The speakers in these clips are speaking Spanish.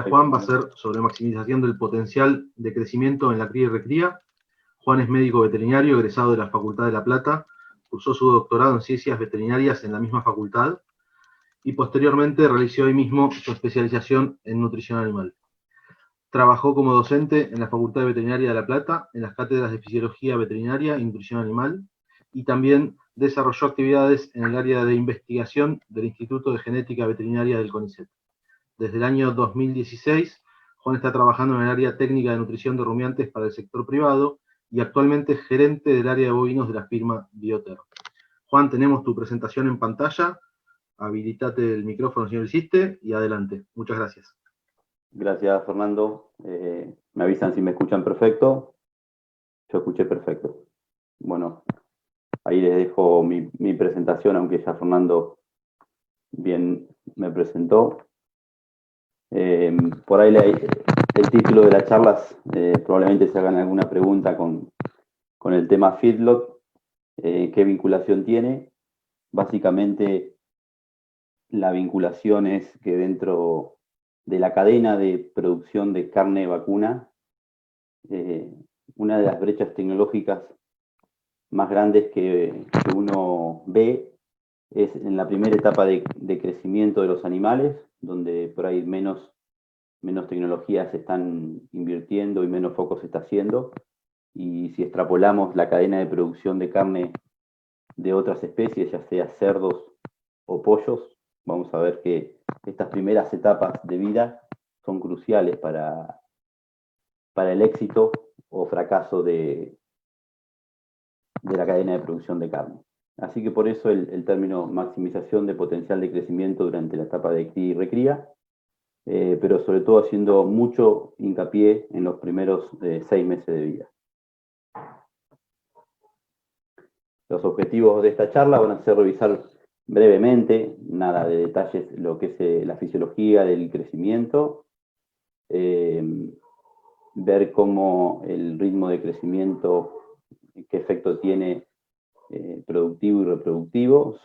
Juan va a ser sobre maximización del potencial de crecimiento en la cría y recría. Juan es médico veterinario egresado de la Facultad de La Plata, cursó su doctorado en ciencias veterinarias en la misma facultad y posteriormente realizó ahí mismo su especialización en nutrición animal. Trabajó como docente en la Facultad de Veterinaria de La Plata, en las cátedras de Fisiología Veterinaria y Nutrición Animal, y también desarrolló actividades en el área de investigación del Instituto de Genética Veterinaria del CONICET. Desde el año 2016, Juan está trabajando en el área técnica de nutrición de rumiantes para el sector privado y actualmente es gerente del área de bovinos de la firma Bioter. Juan, tenemos tu presentación en pantalla. Habilitate el micrófono si no lo hiciste y adelante. Muchas gracias. Gracias, Fernando. Me avisan si me escuchan perfecto. Yo escuché perfecto. Bueno, ahí les dejo mi presentación, aunque ya Fernando bien me presentó. Por ahí el título de las charlas, probablemente se hagan alguna pregunta con el tema feedlot, qué vinculación tiene. Básicamente, la vinculación es que dentro de la cadena de producción de carne vacuna, una de las brechas tecnológicas más grandes que uno ve es en la primera etapa de crecimiento de los animales, donde por ahí menos tecnologías se están invirtiendo y menos foco se está haciendo. Y si extrapolamos la cadena de producción de carne de otras especies, ya sea cerdos o pollos, vamos a ver que estas primeras etapas de vida son cruciales para el éxito o fracaso de la cadena de producción de carne. Así que por eso el término maximización de potencial de crecimiento durante la etapa de cría y recría, pero sobre todo haciendo mucho hincapié en los primeros 6 meses de vida. Los objetivos de esta charla van a ser revisar brevemente, nada de detalles, lo que es la fisiología del crecimiento, ver cómo el ritmo de crecimiento, qué efecto tiene productivo y reproductivo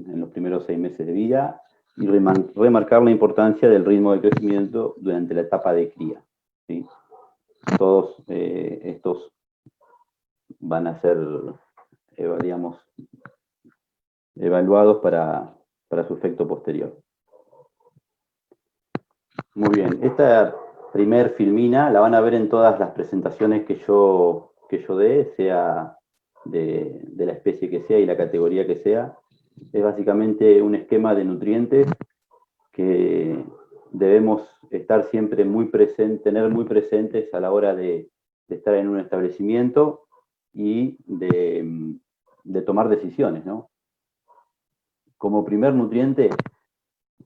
en los primeros 6 meses de vida, y remarcar la importancia del ritmo de crecimiento durante la etapa de cría, ¿sí? Todos estos van a ser, digamos, evaluados para su efecto posterior. Muy bien, esta primer filmina la van a ver en todas las presentaciones que yo dé, sea de la especie que sea y la categoría que sea. Es básicamente un esquema de nutrientes que debemos estar siempre tener muy presentes a la hora de estar en un establecimiento y de tomar decisiones, ¿no? Como primer nutriente,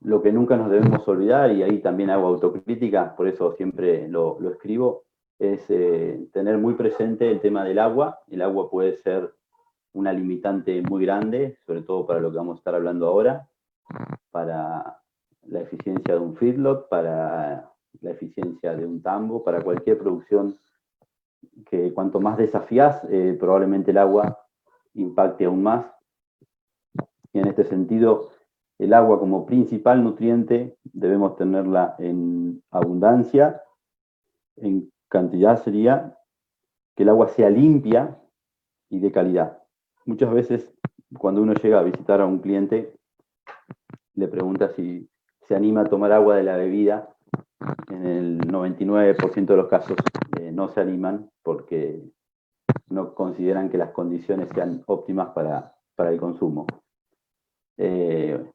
lo que nunca nos debemos olvidar, y ahí también hago autocrítica, por eso siempre lo escribo, es tener muy presente el tema del agua. El agua puede ser una limitante muy grande, sobre todo para lo que vamos a estar hablando ahora, para la eficiencia de un feedlot, para la eficiencia de un tambo, para cualquier producción que cuanto más desafías, probablemente el agua impacte aún más. Y en este sentido, el agua como principal nutriente debemos tenerla en abundancia. En cantidad sería que el agua sea limpia y de calidad. Muchas veces cuando uno llega a visitar a un cliente, le pregunta si se anima a tomar agua de la bebida. En el 99% de los casos no se animan porque no consideran que las condiciones sean óptimas para el consumo.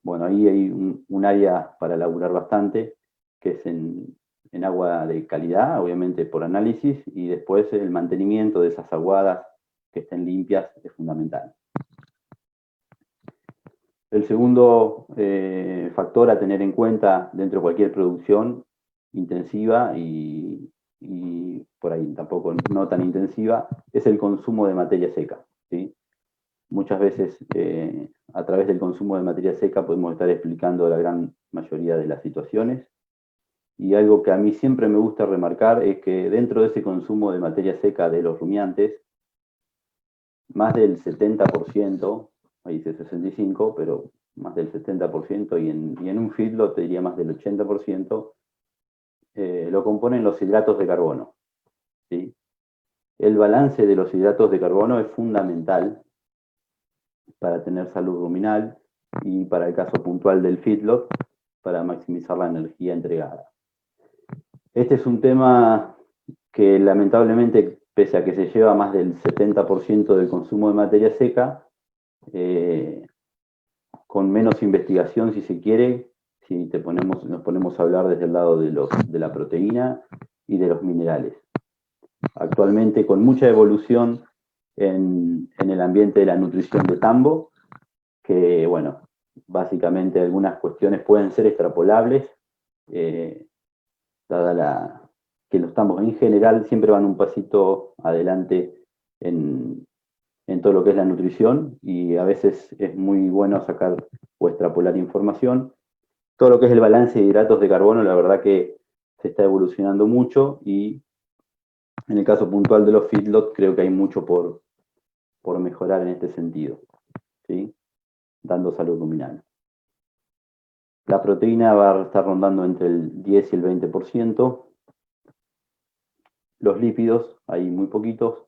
Bueno, ahí hay un área para laburar bastante, que es en agua de calidad, obviamente por análisis, y después el mantenimiento de esas aguadas que estén limpias es fundamental. El segundo factor a tener en cuenta dentro de cualquier producción intensiva y por ahí tampoco no tan intensiva, es el consumo de materia seca, ¿sí? Muchas veces a través del consumo de materia seca podemos estar explicando la gran mayoría de las situaciones, y algo que a mí siempre me gusta remarcar es que dentro de ese consumo de materia seca de los rumiantes, más del 70%, ahí dice 65%, pero más del 70%, y en un feedlot te diría más del 80%, lo componen los hidratos de carbono, ¿sí? El balance de los hidratos de carbono es fundamental para tener salud ruminal y para el caso puntual del feedlot, para maximizar la energía entregada. Este es un tema que lamentablemente, pese a que se lleva más del 70% del consumo de materia seca, con menos investigación, si se quiere, si nos ponemos a hablar desde el lado de la proteína y de los minerales. Actualmente, con mucha evolución en el ambiente de la nutrición de tambo, que, bueno, básicamente algunas cuestiones pueden ser extrapolables, dada que los tambos en general siempre van un pasito adelante en todo lo que es la nutrición, y a veces es muy bueno sacar o extrapolar información. Todo lo que es el balance de hidratos de carbono, la verdad que se está evolucionando mucho, y en el caso puntual de los feedlot creo que hay mucho por mejorar en este sentido, ¿sí? Dando salud ruminal. La proteína va a estar rondando entre el 10 y el 20%, los lípidos hay muy poquitos,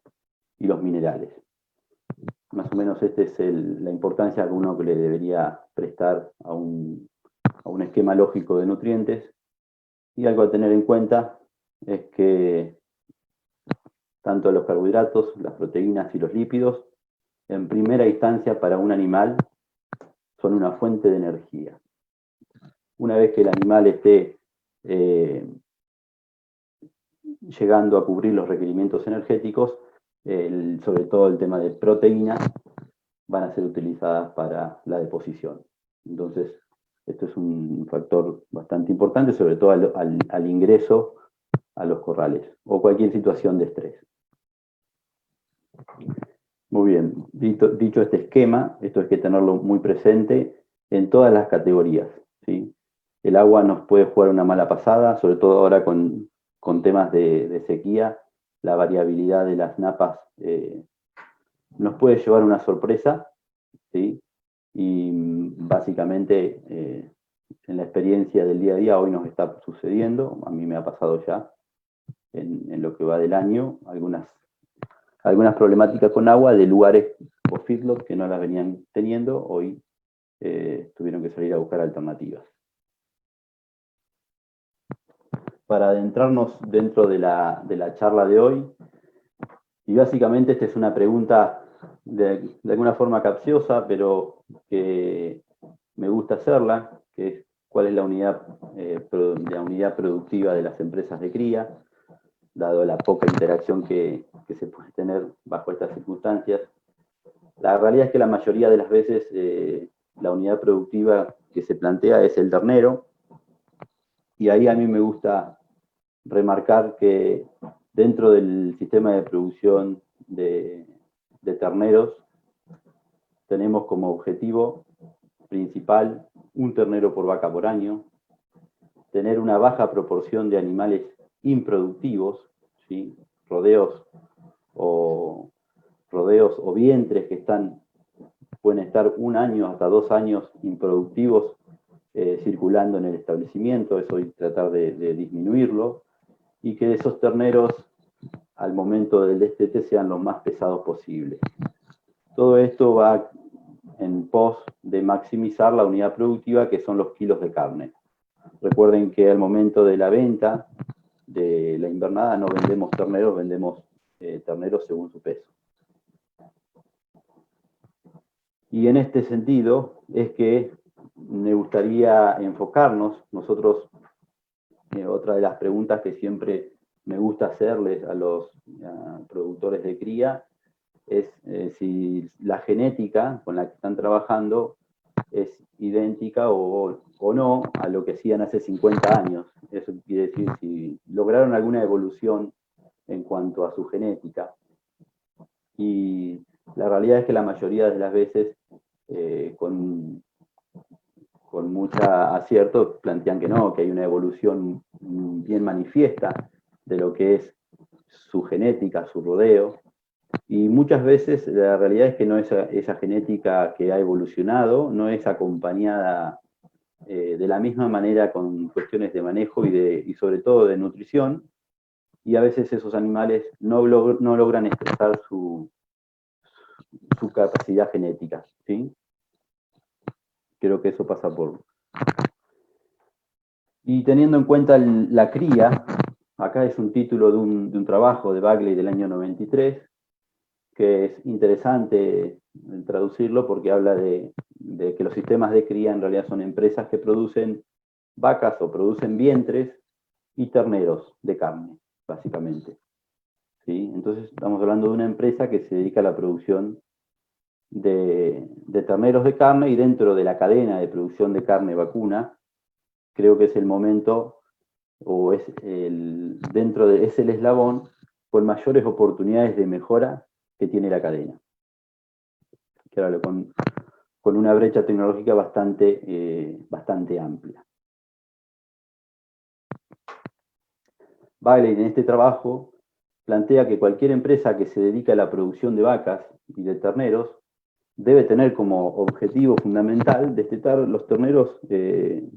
y los minerales. Más o menos esta es la importancia que uno le debería prestar a un esquema lógico de nutrientes. Y algo a tener en cuenta es que tanto los carbohidratos, las proteínas y los lípidos, en primera instancia para un animal, son una fuente de energía. Una vez que el animal esté llegando a cubrir los requerimientos energéticos, sobre todo el tema de proteínas, van a ser utilizadas para la deposición. Entonces, esto es un factor bastante importante, sobre todo al ingreso a los corrales o cualquier situación de estrés. Muy bien, dicho este esquema, esto hay que tenerlo muy presente en todas las categorías, ¿sí? El agua nos puede jugar una mala pasada, sobre todo ahora con temas de sequía. La variabilidad de las napas nos puede llevar una sorpresa, ¿sí? Y básicamente en la experiencia del día a día hoy nos está sucediendo, a mí me ha pasado ya en lo que va del año, algunas problemáticas con agua de lugares o feedlot que no las venían teniendo, hoy tuvieron que salir a buscar alternativas. Para adentrarnos dentro de la charla de hoy, y básicamente esta es una pregunta de alguna forma capciosa, pero que me gusta hacerla, que es cuál es la unidad productiva de las empresas de cría, dado la poca interacción que se puede tener bajo estas circunstancias. La realidad es que la mayoría de las veces la unidad productiva que se plantea es el ternero, y ahí a mí me gusta remarcar que dentro del sistema de producción de terneros tenemos como objetivo principal un ternero por vaca por año, tener una baja proporción de animales improductivos, ¿sí? rodeos o vientres que pueden estar 1 año hasta 2 años improductivos circulando en el establecimiento, eso hay que tratar de disminuirlo, y que esos terneros al momento del destete sean los más pesados posibles. Todo esto va en pos de maximizar la unidad productiva, que son los kilos de carne. Recuerden que al momento de la venta de la invernada no vendemos terneros, vendemos terneros según su peso. Y en este sentido es que me gustaría enfocarnos, nosotros, otra de las preguntas que siempre me gusta hacerles a los productores de cría es si la genética con la que están trabajando es idéntica o no a lo que hacían hace 50 años. Eso quiere decir si lograron alguna evolución en cuanto a su genética. Y la realidad es que la mayoría de las veces, con mucha acierto, plantean que no, que hay una evolución bien manifiesta de lo que es su genética, su rodeo. Y muchas veces la realidad es que no es esa genética que ha evolucionado, no es acompañada de la misma manera con cuestiones de manejo y sobre todo de nutrición, y a veces esos animales no logran expresar su capacidad genética, ¿sí? Creo que eso pasa por... Y teniendo en cuenta la cría, acá es un título de un trabajo de Bagley del año 93, que es interesante traducirlo porque habla de que los sistemas de cría en realidad son empresas que producen vacas o producen vientres y terneros de carne, básicamente. ¿Sí? Entonces estamos hablando de una empresa que se dedica a la producción de terneros de carne, y dentro de la cadena de producción de carne vacuna, creo que es el momento, o es es el eslabón con mayores oportunidades de mejora que tiene la cadena. Claro, con una brecha tecnológica bastante amplia. Bagley en este trabajo plantea que cualquier empresa que se dedica a la producción de vacas y de terneros debe tener como objetivo fundamental destetar los terneros que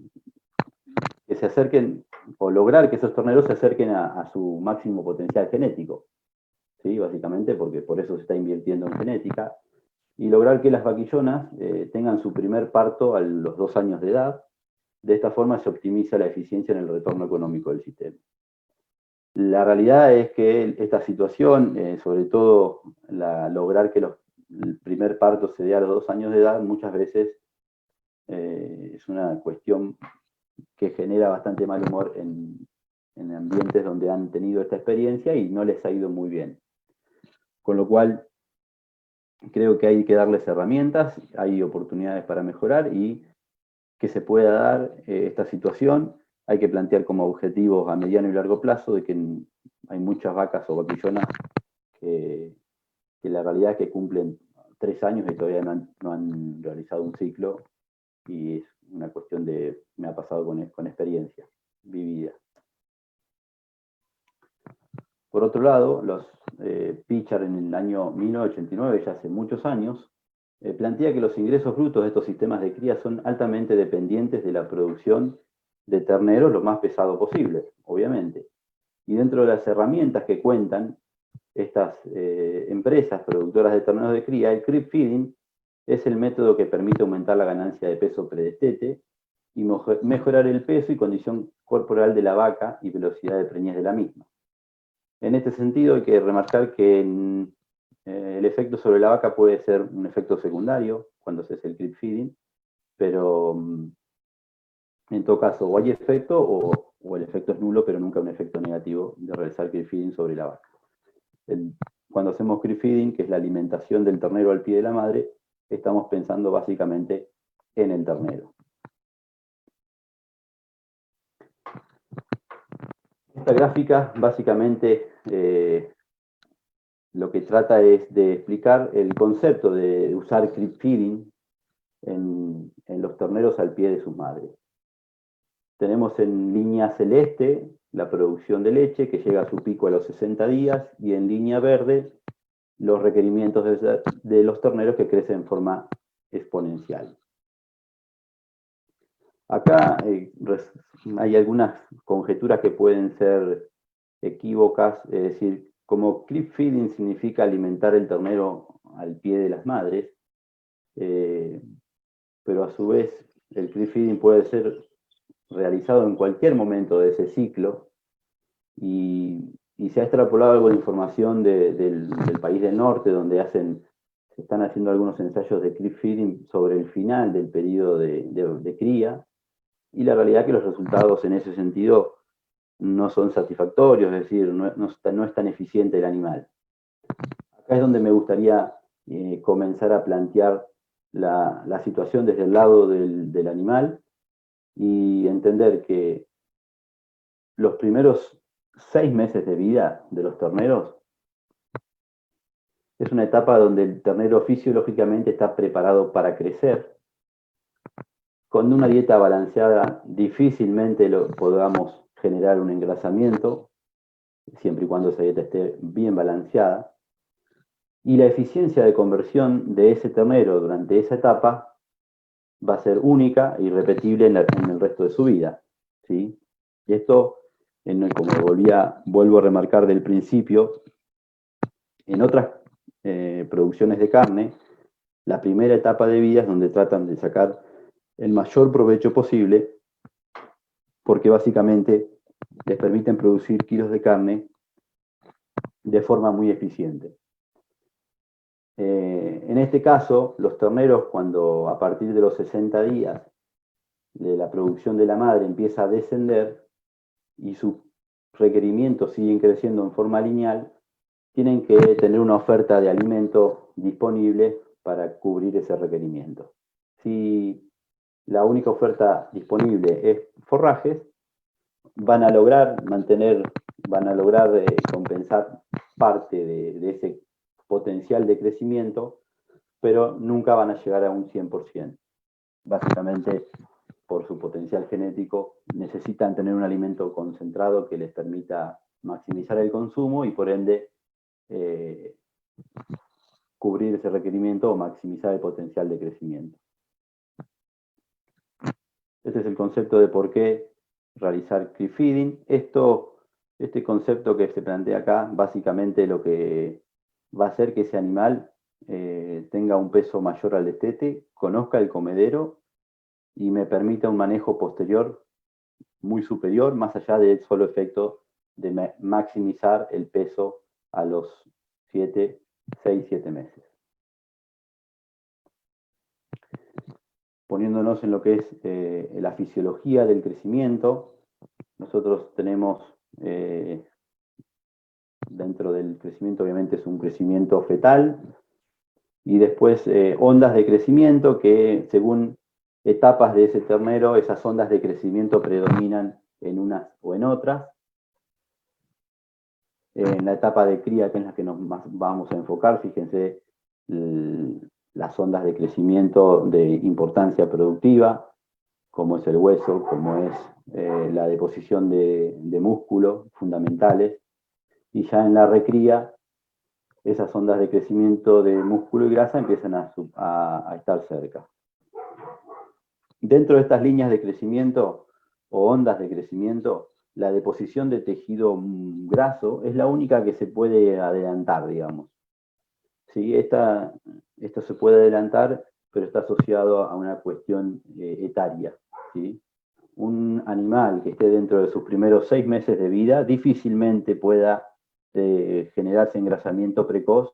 se acerquen, o lograr que esos terneros se acerquen a su máximo potencial genético, ¿sí? Básicamente porque por eso se está invirtiendo en genética, y lograr que las vaquillonas tengan su primer parto a los 2 años de edad. De esta forma se optimiza la eficiencia en el retorno económico del sistema. La realidad es que esta situación, sobre todo lograr que el primer parto se dé a los 2 años de edad, muchas veces es una cuestión que genera bastante mal humor en ambientes donde han tenido esta experiencia y no les ha ido muy bien. Con lo cual, creo que hay que darles herramientas, hay oportunidades para mejorar, y que se pueda dar esta situación, hay que plantear como objetivos a mediano y largo plazo de que hay muchas vacas o vaquillonas que la realidad es que cumplen 3 años y todavía no han realizado un ciclo, y es una cuestión me ha pasado con experiencia vivida. Por otro lado, los Pichard en el año 1989, ya hace muchos años, plantea que los ingresos brutos de estos sistemas de cría son altamente dependientes de la producción de terneros lo más pesado posible, obviamente. Y dentro de las herramientas que cuentan estas empresas productoras de terneros de cría, el creep feeding es el método que permite aumentar la ganancia de peso predestete y mejorar el peso y condición corporal de la vaca y velocidad de preñez de la misma. En este sentido, hay que remarcar que el efecto sobre la vaca puede ser un efecto secundario cuando se hace el creep feeding, pero en todo caso o hay efecto o el efecto es nulo, pero nunca un efecto negativo de realizar creep feeding sobre la vaca. Cuando hacemos creep feeding, que es la alimentación del ternero al pie de la madre, estamos pensando básicamente en el ternero. Esta gráfica básicamente lo que trata es de explicar el concepto de usar creep feeding en los terneros al pie de sus madres. Tenemos en línea celeste la producción de leche, que llega a su pico a los 60 días, y en línea verde los requerimientos de los terneros, que crecen en forma exponencial. Acá hay algunas conjeturas que pueden ser equívocas, es decir, como creep feeding significa alimentar el ternero al pie de las madres, pero a su vez el creep feeding puede ser realizado en cualquier momento de ese ciclo, y se ha extrapolado algo de información del país del norte, donde se están haciendo algunos ensayos de creep feeding sobre el final del periodo de cría, y la realidad es que los resultados en ese sentido no son satisfactorios, es decir, no es tan eficiente el animal. Acá es donde me gustaría comenzar a plantear la situación desde el lado del animal, y entender que los primeros 6 meses de vida de los terneros es una etapa donde el ternero fisiológicamente está preparado para crecer. Con una dieta balanceada difícilmente podamos generar un engrasamiento, siempre y cuando esa dieta esté bien balanceada. Y la eficiencia de conversión de ese ternero durante esa etapa va a ser única e irrepetible en el resto de su vida, ¿sí? Y esto, como vuelvo a remarcar del principio, en otras producciones de carne, la primera etapa de vida es donde tratan de sacar el mayor provecho posible, porque básicamente les permiten producir kilos de carne de forma muy eficiente. En este caso, los terneros, cuando a partir de los 60 días de la producción de la madre empieza a descender y sus requerimientos siguen creciendo en forma lineal, tienen que tener una oferta de alimento disponible para cubrir ese requerimiento. Si la única oferta disponible es forrajes, van a lograr compensar parte de ese potencial de crecimiento, pero nunca van a llegar a un 100%. Básicamente, por su potencial genético, necesitan tener un alimento concentrado que les permita maximizar el consumo y por ende cubrir ese requerimiento o maximizar el potencial de crecimiento. Este es el concepto de por qué realizar creep feeding. Este concepto que se plantea acá, básicamente lo que va a hacer que ese animal tenga un peso mayor al destete, conozca el comedero y me permita un manejo posterior muy superior, más allá del solo efecto de maximizar el peso a los 6, 7 meses. Poniéndonos en lo que es la fisiología del crecimiento, nosotros tenemos dentro del crecimiento, obviamente es un crecimiento fetal, y después ondas de crecimiento que según etapas de ese ternero, esas ondas de crecimiento predominan en unas o en otras. En la etapa de cría, que es la que nos vamos a enfocar, fíjense las ondas de crecimiento de importancia productiva, como es el hueso, como es la deposición de músculo fundamentales, y ya en la recría, esas ondas de crecimiento de músculo y grasa empiezan a estar cerca. Dentro de estas líneas de crecimiento o ondas de crecimiento, la deposición de tejido graso es la única que se puede adelantar, digamos. ¿Sí? Esto se puede adelantar, pero está asociado a una cuestión etaria, ¿sí? Un animal que esté dentro de sus primeros 6 meses de vida difícilmente pueda generarse engrasamiento precoz,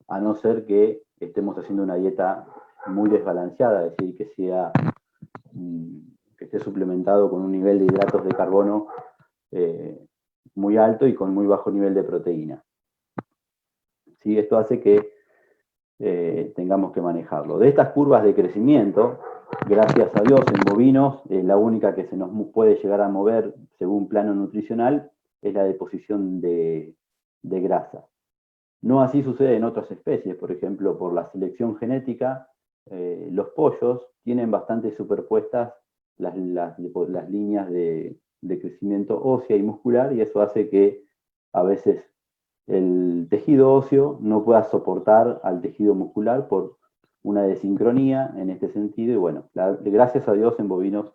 a no ser que estemos haciendo una dieta muy desbalanceada, es decir, que esté suplementado con un nivel de hidratos de carbono muy alto y con muy bajo nivel de proteína. ¿Sí? Esto hace que tengamos que manejarlo. De estas curvas de crecimiento, gracias a Dios, en bovinos, la única que se nos puede llegar a mover según plano nutricional es la deposición de grasa. No así sucede en otras especies, por ejemplo, por la selección genética, los pollos tienen bastante superpuestas las líneas de crecimiento ósea y muscular, y eso hace que a veces el tejido óseo no pueda soportar al tejido muscular por una desincronía en este sentido, y bueno, gracias a Dios en bovinos,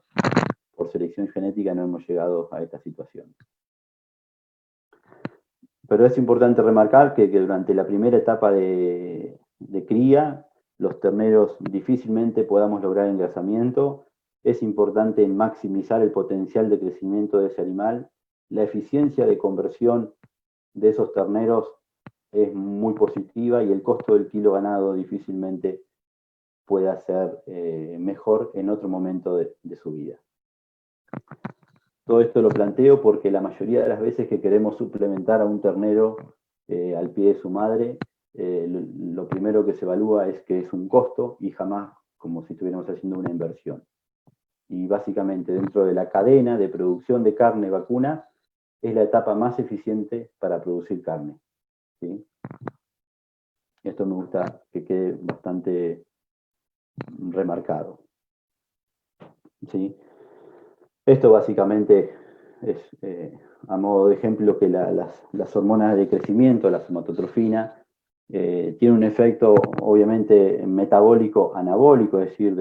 por selección genética, no hemos llegado a esta situación. Pero es importante remarcar que durante la primera etapa de cría, los terneros difícilmente podamos lograr engrasamiento. Es importante maximizar el potencial de crecimiento de ese animal. La eficiencia de conversión de esos terneros es muy positiva y el costo del kilo ganado difícilmente pueda ser mejor en otro momento de su vida. Todo esto lo planteo porque la mayoría de las veces que queremos suplementar a un ternero al pie de su madre, lo primero que se evalúa es que es un costo y jamás como si estuviéramos haciendo una inversión. Y básicamente dentro de la cadena de producción de carne vacuna es la etapa más eficiente para producir carne, ¿sí? Esto me gusta que quede bastante remarcado, ¿sí? Esto básicamente es, a modo de ejemplo, que las hormonas de crecimiento, la somatotrofina, tiene un efecto obviamente metabólico anabólico, es decir,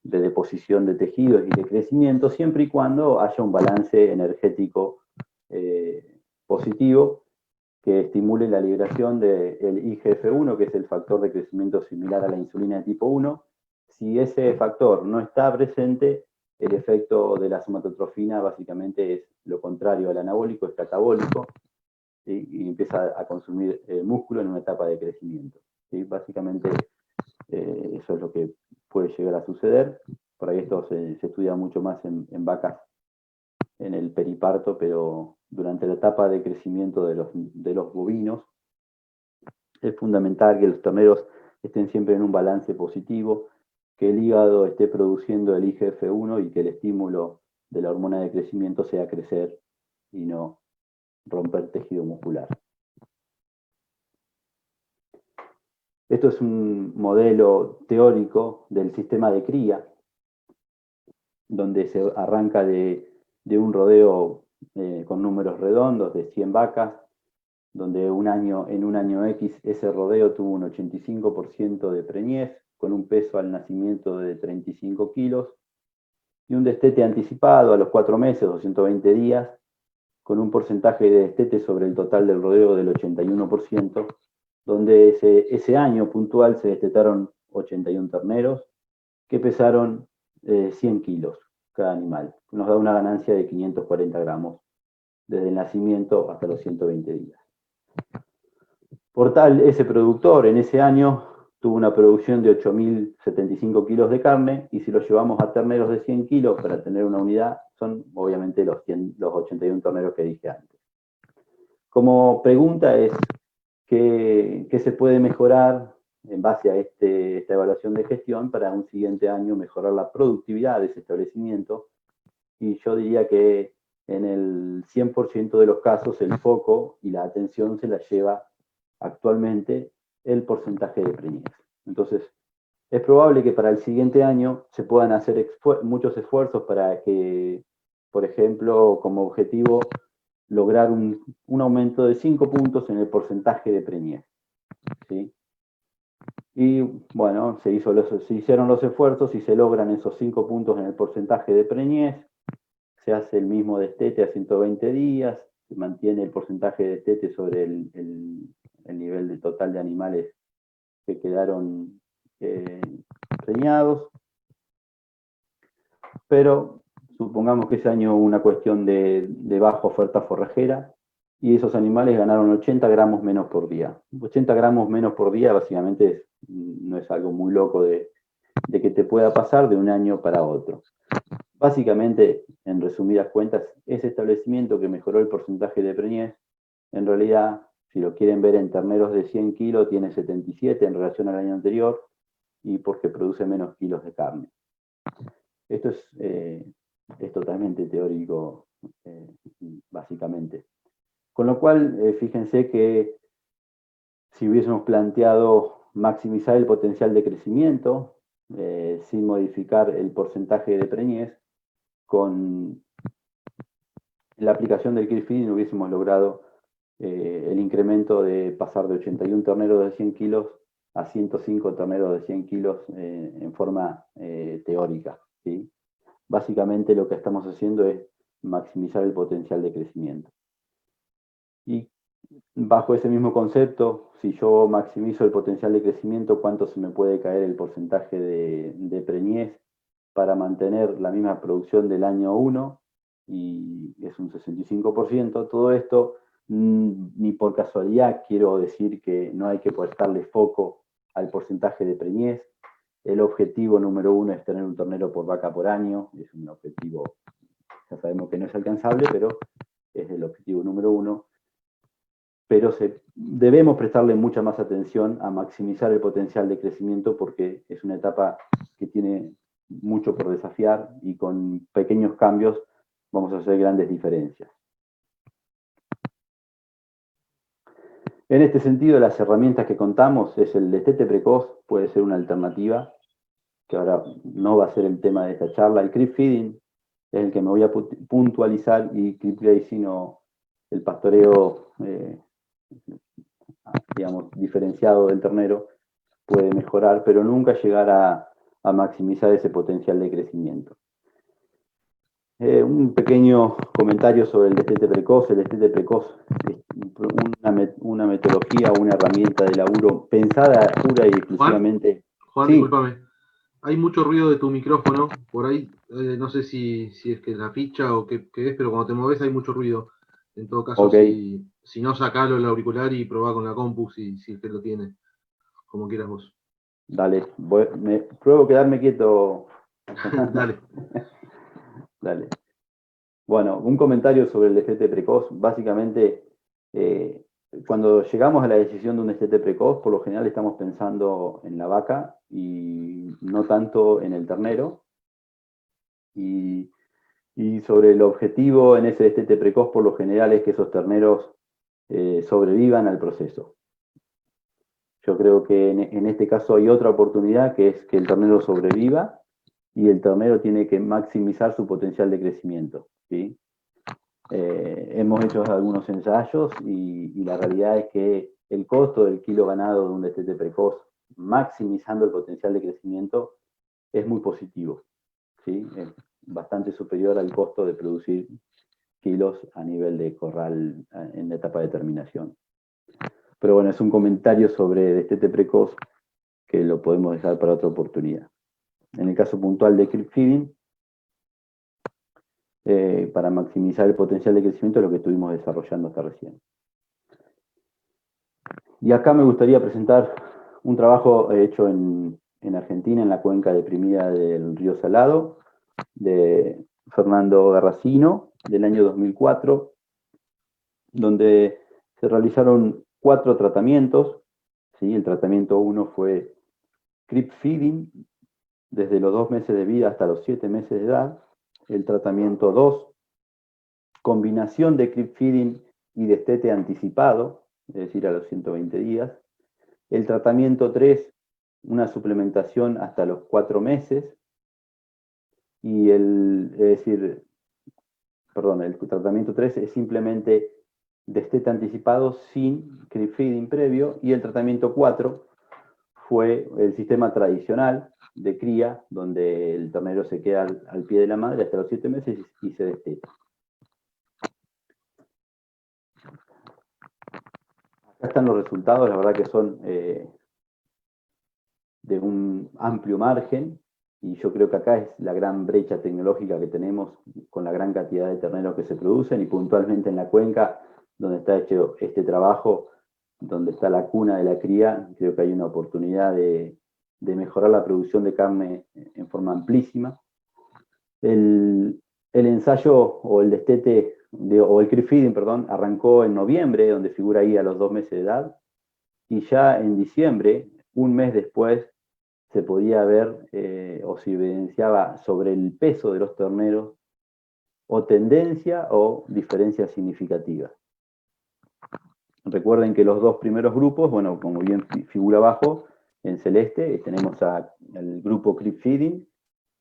de deposición de tejidos y de crecimiento, siempre y cuando haya un balance energético positivo que estimule la liberación del IGF-1, que es el factor de crecimiento similar a la insulina de tipo 1. Si ese factor no está presente, el efecto de la somatotrofina básicamente es lo contrario al anabólico, es catabólico, ¿sí? Y empieza a consumir músculo en una etapa de crecimiento, ¿sí? Básicamente eso es lo que puede llegar a suceder. Por ahí esto se estudia mucho más en vacas en el periparto, pero durante la etapa de crecimiento de los bovinos es fundamental que los terneros estén siempre en un balance positivo, que el hígado esté produciendo el IGF-1 y que el estímulo de la hormona de crecimiento sea crecer y no romper tejido muscular. Esto es un modelo teórico del sistema de cría, donde se arranca de un rodeo con números redondos de 100 vacas, donde en un año X ese rodeo tuvo un 85% de preñez, con un peso al nacimiento de 35 kilos, y un destete anticipado a los 4 meses o 120 días, con un porcentaje de destete sobre el total del rodeo del 81%, donde ese año puntual se destetaron 81 terneros, que pesaron 100 kilos cada animal. Nos da una ganancia de 540 gramos desde el nacimiento hasta los 120 días. Por tal, ese productor en ese año tuvo una producción de 8.075 kilos de carne, y si lo llevamos a terneros de 100 kilos para tener una unidad, son obviamente los 81 terneros que dije antes. Como pregunta es, ¿qué se puede mejorar en base a esta evaluación de gestión para un siguiente año mejorar la productividad de ese establecimiento? Y yo diría que en el 100% de los casos el foco y la atención se la lleva actualmente el porcentaje de preñez. Entonces, es probable que para el siguiente año se puedan hacer muchos esfuerzos para que, por ejemplo, como objetivo, lograr un aumento de 5 puntos en el porcentaje de preñez, ¿sí? Y bueno, se hicieron los esfuerzos y se logran esos 5 puntos en el porcentaje de preñez, se hace el mismo destete a 120 días, se mantiene el porcentaje de destete sobre el nivel de total de animales que quedaron preñados, pero supongamos que ese año hubo una cuestión de baja oferta forrajera y esos animales ganaron 80 gramos menos por día. 80 gramos menos por día básicamente no es algo muy loco de que te pueda pasar de un año para otro. Básicamente, en resumidas cuentas, ese establecimiento que mejoró el porcentaje de preñez, en realidad, si lo quieren ver en terneros de 100 kilos, tiene 77 en relación al año anterior, y porque produce menos kilos de carne. Esto es totalmente teórico, básicamente. Con lo cual, fíjense que si hubiésemos planteado maximizar el potencial de crecimiento, sin modificar el porcentaje de preñez, con la aplicación del Keep Feeding hubiésemos logrado el incremento de pasar de 81 terneros de 100 kilos a 105 terneros de 100 kilos en forma teórica, ¿sí? Básicamente lo que estamos haciendo es maximizar el potencial de crecimiento. Y bajo ese mismo concepto, si yo maximizo el potencial de crecimiento, ¿cuánto se me puede caer el porcentaje de preñez para mantener la misma producción del año 1? Y es un 65%. Todo esto, ni por casualidad quiero decir que no hay que prestarle foco al porcentaje de preñez. El objetivo número 1 es tener un ternero por vaca por año. Es un objetivo, ya sabemos que no es alcanzable, pero es el objetivo número 1. Pero debemos prestarle mucha más atención a maximizar el potencial de crecimiento, porque es una etapa que tiene mucho por desafiar y con pequeños cambios vamos a hacer grandes diferencias. En este sentido, las herramientas que contamos es el destete precoz, puede ser una alternativa, que ahora no va a ser el tema de esta charla. El Creep Feeding es el que me voy a puntualizar, y Creep Grazing o el pastoreo digamos, diferenciado del ternero puede mejorar, pero nunca llegar a a maximizar ese potencial de crecimiento. Un pequeño comentario sobre el destete precoz. El destete precoz es una metodología, una herramienta de laburo pensada pura y exclusivamente. Juan, sí. Discúlpame. Hay mucho ruido de tu micrófono. Por ahí, no sé si es que la ficha o qué es, pero cuando te mueves hay mucho ruido. En todo caso, Okay. si no, sacalo el auricular y probá con la compu si es que lo tiene. Como quieras vos. Dale, pruebo quedarme quieto. Dale. Dale. Bueno, un comentario sobre el destete precoz. Básicamente, cuando llegamos a la decisión de un destete precoz, por lo general estamos pensando en la vaca y no tanto en el ternero. Y sobre el objetivo en ese destete precoz, por lo general, es que esos terneros sobrevivan al proceso. Yo creo que en este caso hay otra oportunidad, que es que el ternero sobreviva y el ternero tiene que maximizar su potencial de crecimiento, ¿sí? Hemos hecho algunos ensayos y la realidad es que el costo del kilo ganado de un destete precoz, maximizando el potencial de crecimiento, es muy positivo, ¿sí? Es bastante superior al costo de producir kilos a nivel de corral en la etapa de terminación. Pero bueno, es un comentario sobre destete precoz que lo podemos dejar para otra oportunidad. En el caso puntual de creep feeding, para maximizar el potencial de crecimiento, es lo que estuvimos desarrollando hasta recién. Y acá me gustaría presentar un trabajo hecho en Argentina, en la cuenca deprimida del río Salado, de Fernando Garracino, del año 2004, donde se realizaron 4 tratamientos. ¿Sí? El tratamiento 1 fue creep feeding, desde los 2 meses de vida hasta los 7 meses de edad. El tratamiento 2, combinación de creep feeding y destete anticipado, es decir, a los 120 días. El tratamiento 3, una suplementación hasta los 4 meses. Y el tratamiento 3 es simplemente destete anticipado sin creep feeding previo. Y el tratamiento 4 fue el sistema tradicional de cría, donde el ternero se queda al pie de la madre hasta los 7 meses y se desteta. Acá están los resultados, la verdad que son de un amplio margen, y yo creo que acá es la gran brecha tecnológica que tenemos con la gran cantidad de terneros que se producen, y puntualmente en la cuenca donde está hecho este trabajo, donde está la cuna de la cría, creo que hay una oportunidad de mejorar la producción de carne en forma amplísima. El ensayo o el destete, o el creep feeding, perdón, arrancó en noviembre, donde figura ahí a los 2 meses de edad, y ya en diciembre, un mes después, se podía ver o se evidenciaba sobre el peso de los terneros o tendencia o diferencia significativa. Recuerden que los 2 primeros grupos, bueno, como bien figura abajo, en celeste tenemos el grupo creep feeding,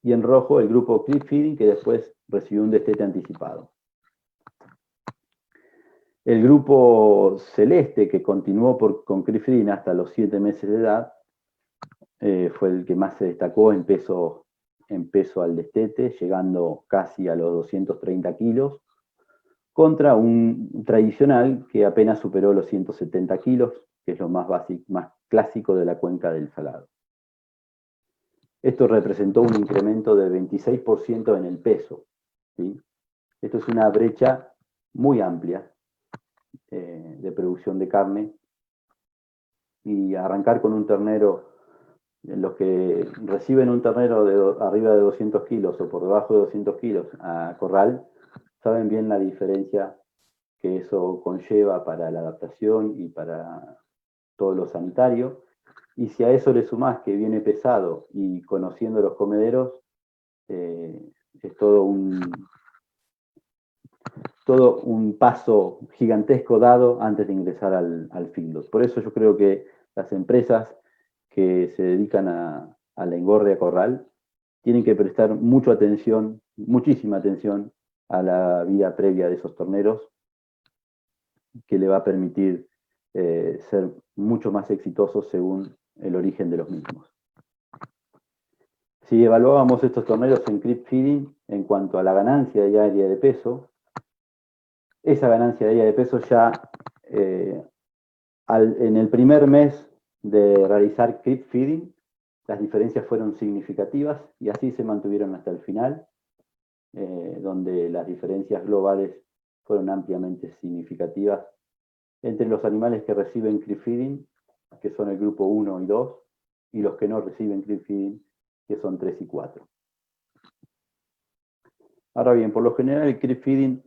y en rojo el grupo creep feeding que después recibió un destete anticipado. El grupo celeste, que continuó con creep feeding hasta los 7 meses de edad, fue el que más se destacó en peso al destete, llegando casi a los 230 kilos, contra un tradicional que apenas superó los 170 kilos, que es lo más básico, más clásico de la cuenca del Salado. Esto representó un incremento de 26% en el peso, ¿sí? Esto es una brecha muy amplia de producción de carne, y arrancar con un ternero, los que reciben un ternero de arriba de 200 kilos o por debajo de 200 kilos a corral, saben bien la diferencia que eso conlleva para la adaptación y para todo lo sanitario. Y si a eso le sumás que viene pesado y conociendo los comederos, es todo un paso gigantesco dado antes de ingresar al feedlot. Por eso yo creo que las empresas que se dedican a la engorde a corral tienen que prestar mucha atención, muchísima atención a la vida previa de esos terneros, que le va a permitir ser mucho más exitosos según el origen de los mismos. Si evaluábamos estos terneros en creep feeding en cuanto a la ganancia diaria de peso, esa ganancia diaria de peso ya en el primer mes de realizar creep feeding, las diferencias fueron significativas y así se mantuvieron hasta el final, donde las diferencias globales fueron ampliamente significativas entre los animales que reciben creep feeding, que son el grupo 1 y 2, y los que no reciben creep feeding, que son 3 y 4. Ahora bien, por lo general el creep feeding,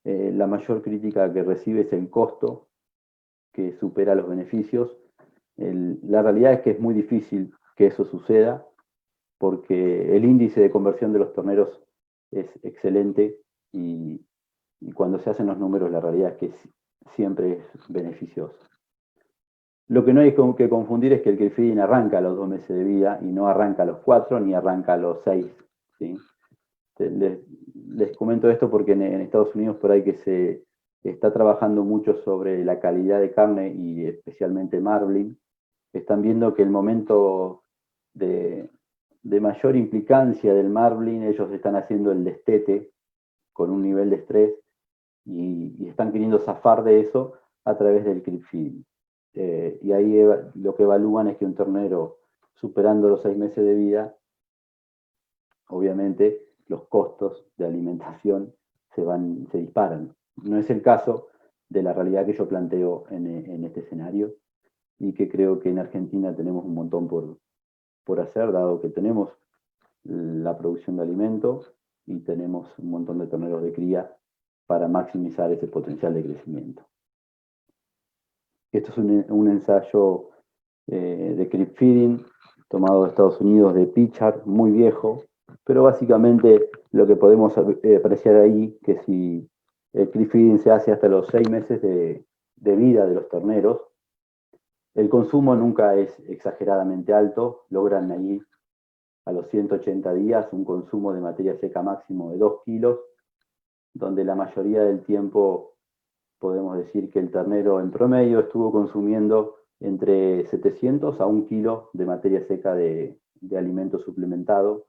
la mayor crítica que recibe es el costo, que supera los beneficios. La realidad es que es muy difícil que eso suceda, porque el índice de conversión de los terneros es excelente y cuando se hacen los números la realidad es que siempre es beneficioso. Lo que no hay que confundir es que el creep feeding arranca a los 2 meses de vida y no arranca a los 4 ni arranca a los 6. ¿Sí? Les comento esto porque en Estados Unidos por ahí que se está trabajando mucho sobre la calidad de carne y especialmente marbling. Están viendo que el momento de mayor implicancia del marbling, ellos están haciendo el destete con un nivel de estrés y están queriendo zafar de eso a través del creep feeding. Y ahí lo que evalúan es que un ternero superando los 6 meses de vida, obviamente los costos de alimentación se disparan. No es el caso de la realidad que yo planteo en este escenario y que creo que en Argentina tenemos un montón por hacer, dado que tenemos la producción de alimentos y tenemos un montón de terneros de cría para maximizar ese potencial de crecimiento. Esto es un ensayo de creep feeding tomado de Estados Unidos de Pichard, muy viejo, pero básicamente lo que podemos apreciar ahí, que si el creep feeding se hace hasta los 6 meses de vida de los terneros, el consumo nunca es exageradamente alto, logran ahí a los 180 días un consumo de materia seca máximo de 2 kilos, donde la mayoría del tiempo podemos decir que el ternero en promedio estuvo consumiendo entre 700 a 1 kilo de materia seca de alimento suplementado.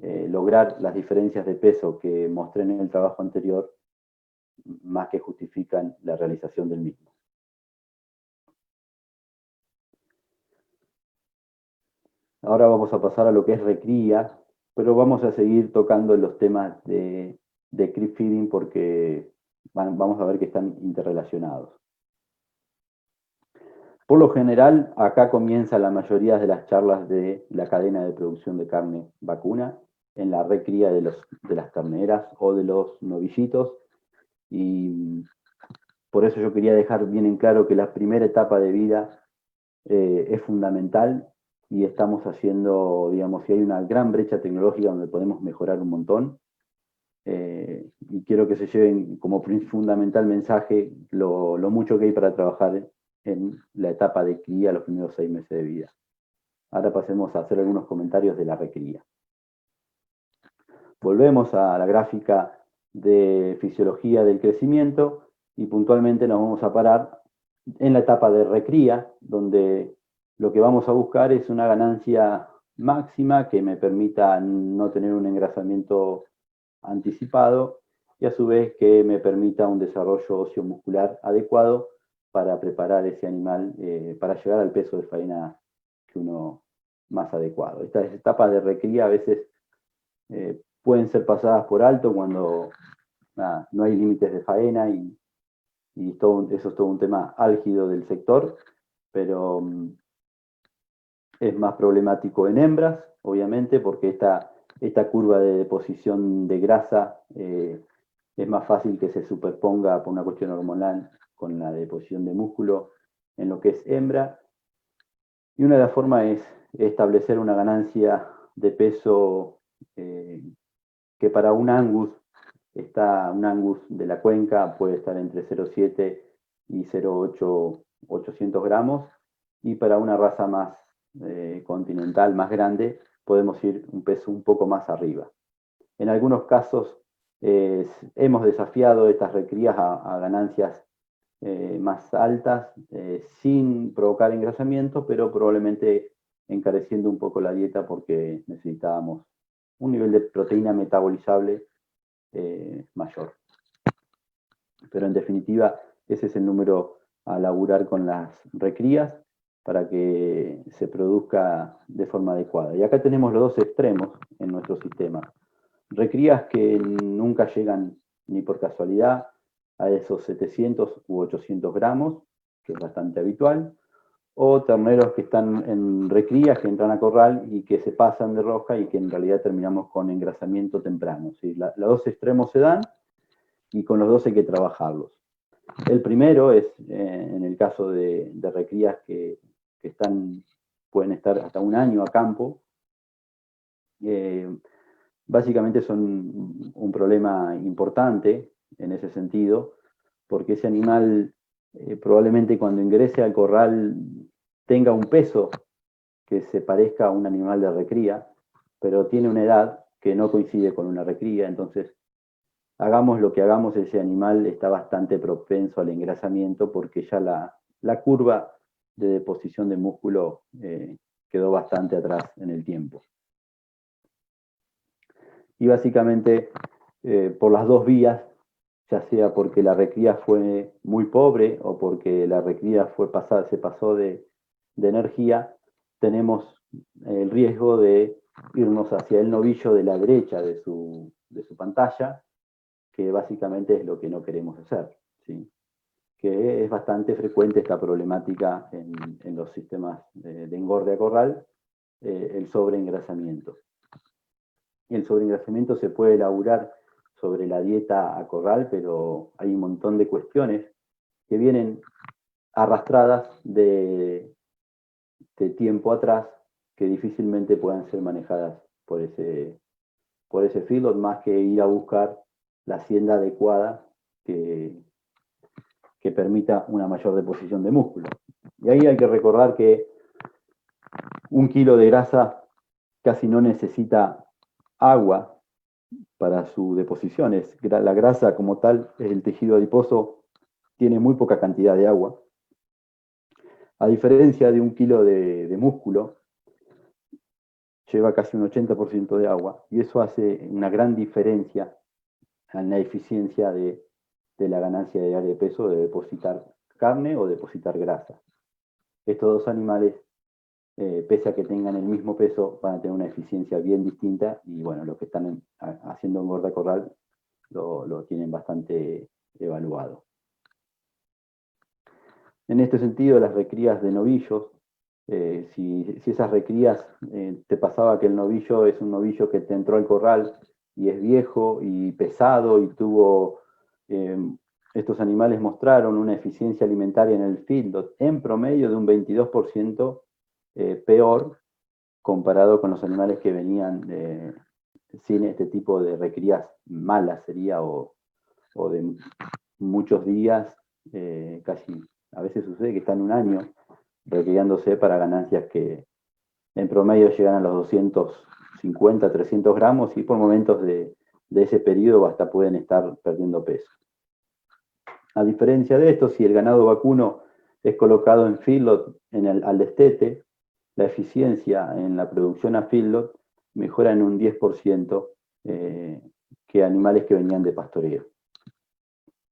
Lograr las diferencias de peso que mostré en el trabajo anterior más que justifican la realización del mismo. Ahora vamos a pasar a lo que es recría, pero vamos a seguir tocando los temas de creep feeding porque vamos a ver que están interrelacionados. Por lo general, acá comienza la mayoría de las charlas de la cadena de producción de carne vacuna, en la recría de las terneras o de los novillitos, y por eso yo quería dejar bien en claro que la primera etapa de vida es fundamental y estamos haciendo, digamos, si hay una gran brecha tecnológica donde podemos mejorar un montón, y quiero que se lleven como fundamental mensaje lo mucho que hay para trabajar en la etapa de cría, los primeros 6 meses de vida. Ahora pasemos a hacer algunos comentarios de la recría. Volvemos a la gráfica de fisiología del crecimiento y puntualmente nos vamos a parar en la etapa de recría, donde lo que vamos a buscar es una ganancia máxima que me permita no tener un engrasamiento anticipado y a su vez que me permita un desarrollo osteomuscular adecuado para preparar ese animal para llegar al peso de faena que uno más adecuado. Estas etapas de recría a veces pueden ser pasadas por alto cuando no hay límites de faena y eso es todo un tema álgido del sector, pero es más problemático en hembras, obviamente, porque esta curva de deposición de grasa es más fácil que se superponga por una cuestión hormonal con la deposición de músculo en lo que es hembra. Y una de las formas es establecer una ganancia de peso que para un Angus, un Angus de la cuenca puede estar entre 0,7 y 0,8, 800 gramos, y para una raza más continental, más grande, podemos ir un peso un poco más arriba. En algunos casos hemos desafiado estas recrías a ganancias más altas sin provocar engrasamiento, pero probablemente encareciendo un poco la dieta porque necesitábamos un nivel de proteína metabolizable mayor. Pero en definitiva, ese es el número a laburar con las recrías para que se produzca de forma adecuada. Y acá tenemos los dos extremos en nuestro sistema. Recrías que nunca llegan ni por casualidad a esos 700 u 800 gramos, que es bastante habitual, o terneros que están en recrías, que entran a corral y que se pasan de rosca y que en realidad terminamos con engrasamiento temprano. ¿Sí? Los dos extremos se dan y con los dos hay que trabajarlos. El primero es, en el caso de recrías que pueden estar hasta un año a campo, básicamente son un problema importante en ese sentido, porque ese animal probablemente cuando ingrese al corral tenga un peso que se parezca a un animal de recría, pero tiene una edad que no coincide con una recría, entonces hagamos lo que hagamos, ese animal está bastante propenso al engrasamiento porque ya la curva de deposición de músculo quedó bastante atrás en el tiempo. Y básicamente por las dos vías, ya sea porque la recría fue muy pobre o porque la recría se pasó de energía, tenemos el riesgo de irnos hacia el novillo de la derecha de su pantalla, que básicamente es lo que no queremos hacer, ¿sí? Que es bastante frecuente esta problemática en los sistemas de engorde a corral, el sobreengrasamiento. El sobreengrasamiento se puede elaborar sobre la dieta a corral, pero hay un montón de cuestiones que vienen arrastradas de tiempo atrás que difícilmente puedan ser manejadas por ese feedlot, más que ir a buscar la hacienda adecuada que permita una mayor deposición de músculo. Y ahí hay que recordar que 1 kilo de grasa casi no necesita agua para su deposición. La grasa como tal, el tejido adiposo, tiene muy poca cantidad de agua. A diferencia de 1 kilo de músculo, lleva casi un 80% de agua, y eso hace una gran diferencia en la eficiencia de la ganancia diaria de peso de depositar carne o depositar grasa. Estos dos animales, pese a que tengan el mismo peso, van a tener una eficiencia bien distinta, y bueno, los que están haciendo engorda corral lo tienen bastante evaluado. En este sentido, las recrías de novillos, si esas recrías te pasaba que el novillo es un novillo que te entró al corral y es viejo y pesado y tuvo, estos animales mostraron una eficiencia alimentaria en el feedlot en promedio de un 22% peor comparado con los animales que venían sin este tipo de recrías malas, sería, o de muchos días, casi a veces sucede que están un año recriándose para ganancias que en promedio llegan a los 250, 300 gramos, y por momentos de ese periodo hasta pueden estar perdiendo peso. A diferencia de esto, si el ganado vacuno es colocado en feedlot al destete, la eficiencia en la producción a feedlot mejora en un 10% que animales que venían de pastoreo.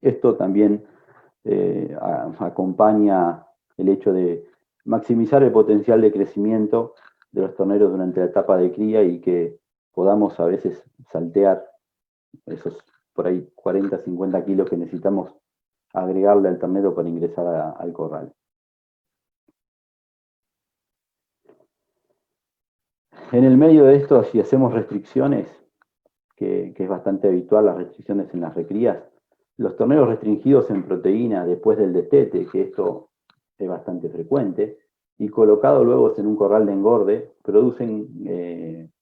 Esto también acompaña el hecho de maximizar el potencial de crecimiento de los terneros durante la etapa de cría y que podamos a veces saltear esos por ahí 40, 50 kilos que necesitamos agregarle al ternero para ingresar al corral. En el medio de esto, si hacemos restricciones, que es bastante habitual las restricciones en las recrías, los terneros restringidos en proteína después del destete, que esto es bastante frecuente, y colocados luego en un corral de engorde, producen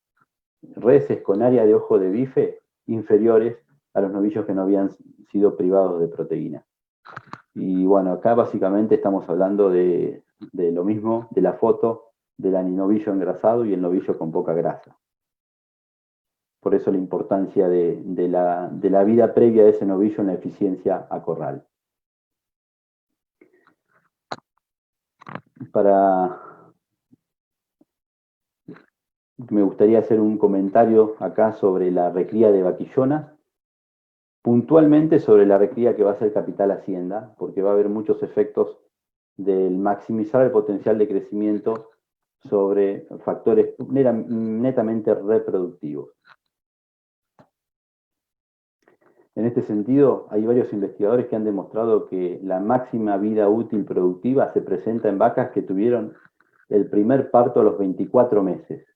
reses con área de ojo de bife inferiores a los novillos que no habían sido privados de proteína. Y bueno, acá básicamente estamos hablando de lo mismo, de la foto del novillo engrasado y el novillo con poca grasa. Por eso la importancia de la vida previa de ese novillo en la eficiencia a corral. Para Me gustaría hacer un comentario acá sobre la recría de vaquillonas, puntualmente sobre la recría que va a ser Capital Hacienda, porque va a haber muchos efectos del maximizar el potencial de crecimiento sobre factores netamente reproductivos. En este sentido, hay varios investigadores que han demostrado que la máxima vida útil productiva se presenta en vacas que tuvieron el primer parto a los 24 meses.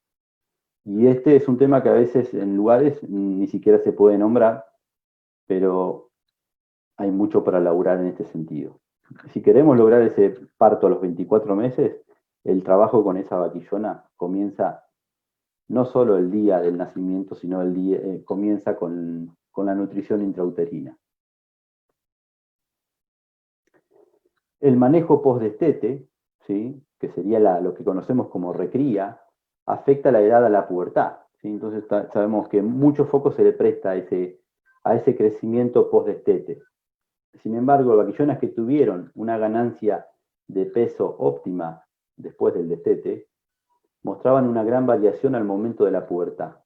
Y este es un tema que a veces en lugares ni siquiera se puede nombrar, pero hay mucho para laburar en este sentido. Si queremos lograr ese parto a los 24 meses, el trabajo con esa vaquillona comienza no solo el día del nacimiento, sino comienza con la nutrición intrauterina. El manejo postdestete, ¿sí?, que sería lo que conocemos como recría, afecta la edad a la pubertad, ¿sí? Entonces sabemos que mucho foco se le presta a ese crecimiento postdestete. Sin embargo, vaquillonas que tuvieron una ganancia de peso óptima después del destete mostraban una gran variación al momento de la pubertad.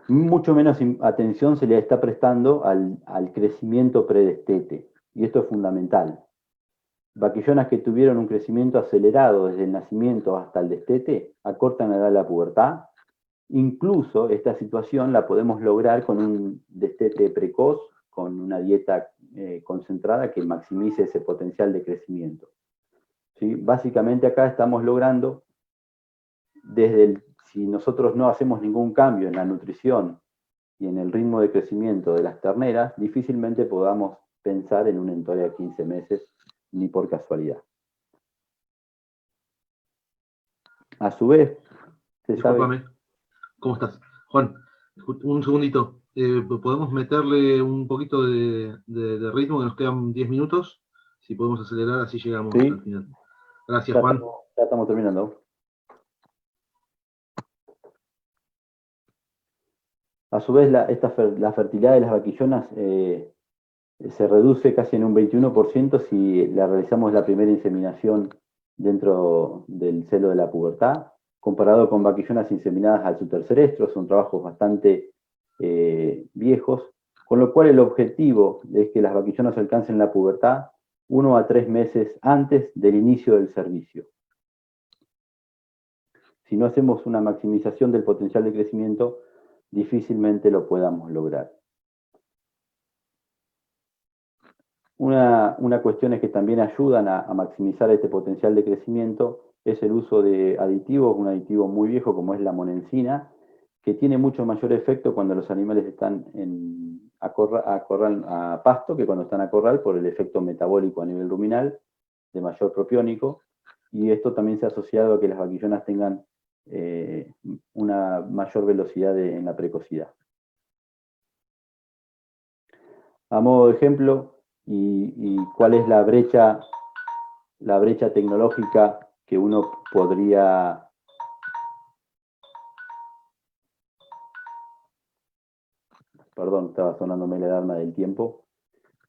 Mucho menos atención se le está prestando al crecimiento predestete, y esto es fundamental. Vaquillonas que tuvieron un crecimiento acelerado desde el nacimiento hasta el destete acortan la edad de la pubertad. Incluso esta situación la podemos lograr con un destete precoz, con una dieta concentrada que maximice ese potencial de crecimiento. ¿Sí? Básicamente acá estamos logrando, si nosotros no hacemos ningún cambio en la nutrición y en el ritmo de crecimiento de las terneras, difícilmente podamos pensar en un entore a 15 meses, ni por casualidad. A su vez, Discúlpame, ¿cómo estás? Juan, un segundito. ¿Podemos meterle un poquito de ritmo, que nos quedan 10 minutos? Si podemos acelerar, así llegamos al final. Gracias, Juan. Ya estamos terminando. A su vez, la fertilidad de las vaquillonas se reduce casi en un 21% si la realizamos la primera inseminación dentro del celo de la pubertad, comparado con vaquillonas inseminadas al su tercer estro. Son trabajos bastante viejos, con lo cual el objetivo es que las vaquillonas alcancen la pubertad 1 a 3 meses antes del inicio del servicio. Si no hacemos una maximización del potencial de crecimiento, difícilmente lo podamos lograr. Una cuestión es que también ayudan a maximizar este potencial de crecimiento es el uso de aditivos, un aditivo muy viejo como es la monensina, que tiene mucho mayor efecto cuando los animales están a pasto que cuando están a corral, por el efecto metabólico a nivel ruminal de mayor propiónico, y esto también se ha asociado a que las vaquillonas tengan una mayor velocidad en la precocidad. A modo de ejemplo, y cuál es la brecha tecnológica que uno podría perdón, estaba sonándome la alarma del tiempo.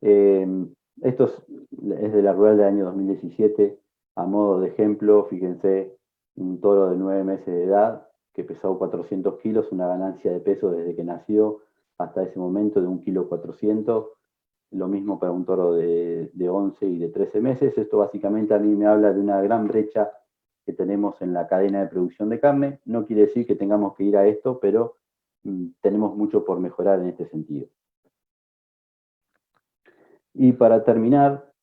Esto es de la rural del año 2017. A modo de ejemplo, fíjense, un toro de 9 meses de edad que pesaba 400 kilos, una ganancia de peso desde que nació hasta ese momento de 1,4 kg. Lo mismo para un toro de 11 y de 13 meses. Esto básicamente a mí me habla de una gran brecha que tenemos en la cadena de producción de carne. No quiere decir que tengamos que ir a esto, pero tenemos mucho por mejorar en este sentido. Y para terminar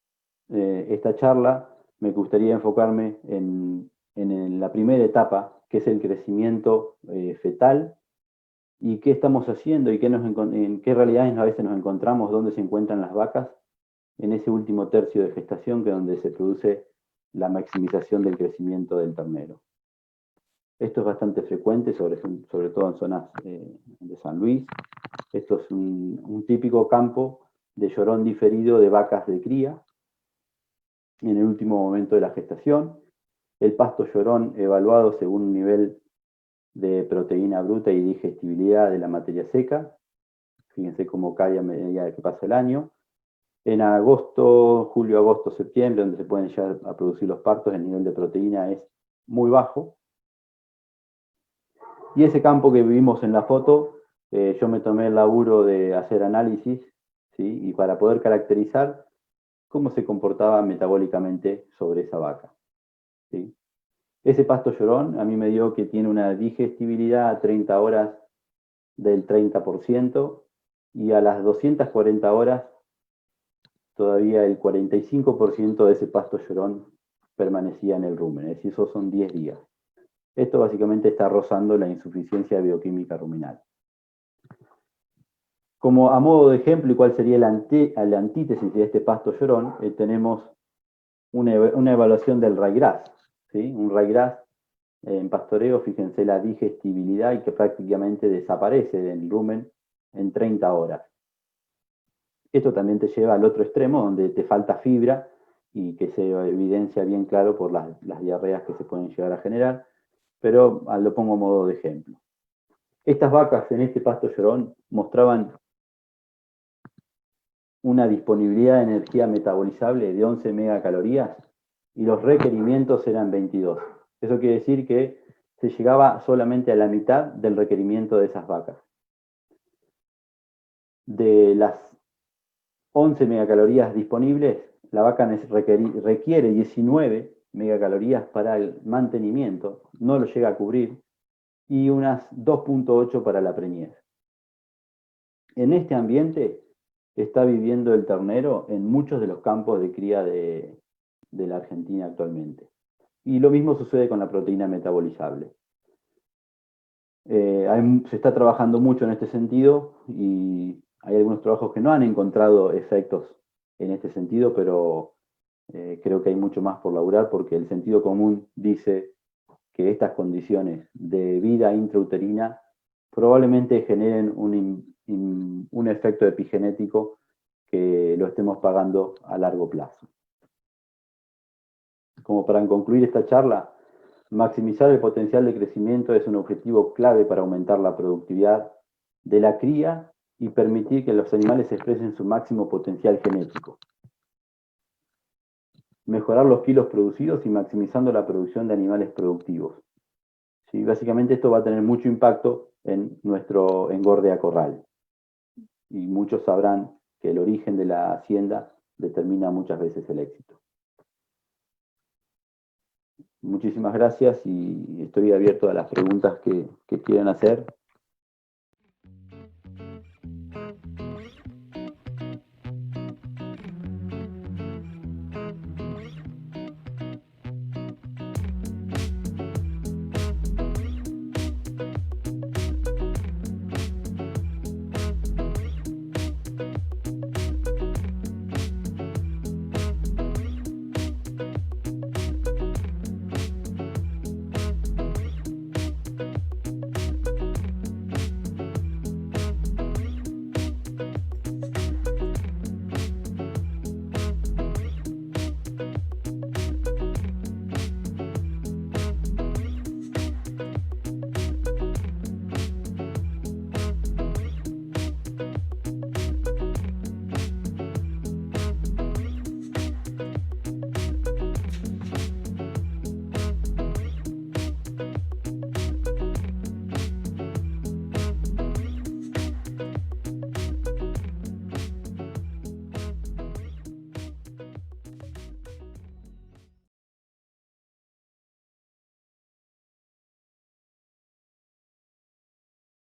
esta charla, me gustaría enfocarme en la primera etapa, que es el crecimiento fetal, y qué estamos haciendo y en qué realidades a veces nos encontramos, dónde se encuentran las vacas en ese último tercio de gestación, que es donde se produce la maximización del crecimiento del ternero. Esto es bastante frecuente, sobre todo en zonas de San Luis. Esto es un típico campo de llorón diferido de vacas de cría en el último momento de la gestación. El pasto llorón evaluado según un nivel de proteína bruta y digestibilidad de la materia seca. Fíjense cómo cae a medida que pasa el año. En agosto, julio, agosto, septiembre, donde se pueden llegar a producir los partos, el nivel de proteína es muy bajo. Y ese campo que vimos en la foto, yo me tomé el laburo de hacer análisis, ¿sí? Y para poder caracterizar cómo se comportaba metabólicamente sobre esa vaca, ¿sí? Ese pasto llorón a mí me dio que tiene una digestibilidad a 30 horas del 30% y a las 240 horas todavía el 45% de ese pasto llorón permanecía en el rumen, es decir, esos son 10 días. Esto básicamente está rozando la insuficiencia bioquímica ruminal. Como a modo de ejemplo, y cuál sería la antítesis de este pasto llorón, tenemos una evaluación del ryegrass, ¿sí? Un ryegrass en pastoreo, fíjense la digestibilidad y que prácticamente desaparece del rumen en 30 horas. Esto también te lleva al otro extremo, donde te falta fibra y que se evidencia bien claro por las diarreas que se pueden llegar a generar, pero lo pongo a modo de ejemplo. Estas vacas en este pasto llorón mostraban una disponibilidad de energía metabolizable de 11 megacalorías y los requerimientos eran 22. Eso quiere decir que se llegaba solamente a la mitad del requerimiento de esas vacas. De las 11 megacalorías disponibles, la vaca requiere 19 megacalorías para el mantenimiento, no lo llega a cubrir, y unas 2.8 para la preñez. En este ambiente está viviendo el ternero en muchos de los campos de cría de la Argentina actualmente. Y lo mismo sucede con la proteína metabolizable. Se está trabajando mucho en este sentido y hay algunos trabajos que no han encontrado efectos en este sentido, pero creo que hay mucho más por laburar porque el sentido común dice que estas condiciones de vida intrauterina probablemente generen un efecto epigenético que lo estemos pagando a largo plazo. Como para concluir esta charla, maximizar el potencial de crecimiento es un objetivo clave para aumentar la productividad de la cría y permitir que los animales expresen su máximo potencial genético. Mejorar los kilos producidos y maximizando la producción de animales productivos. ¿Sí? Básicamente esto va a tener mucho impacto en nuestro engorde a corral. Y muchos sabrán que el origen de la hacienda determina muchas veces el éxito. Muchísimas gracias y estoy abierto a las preguntas que quieran hacer.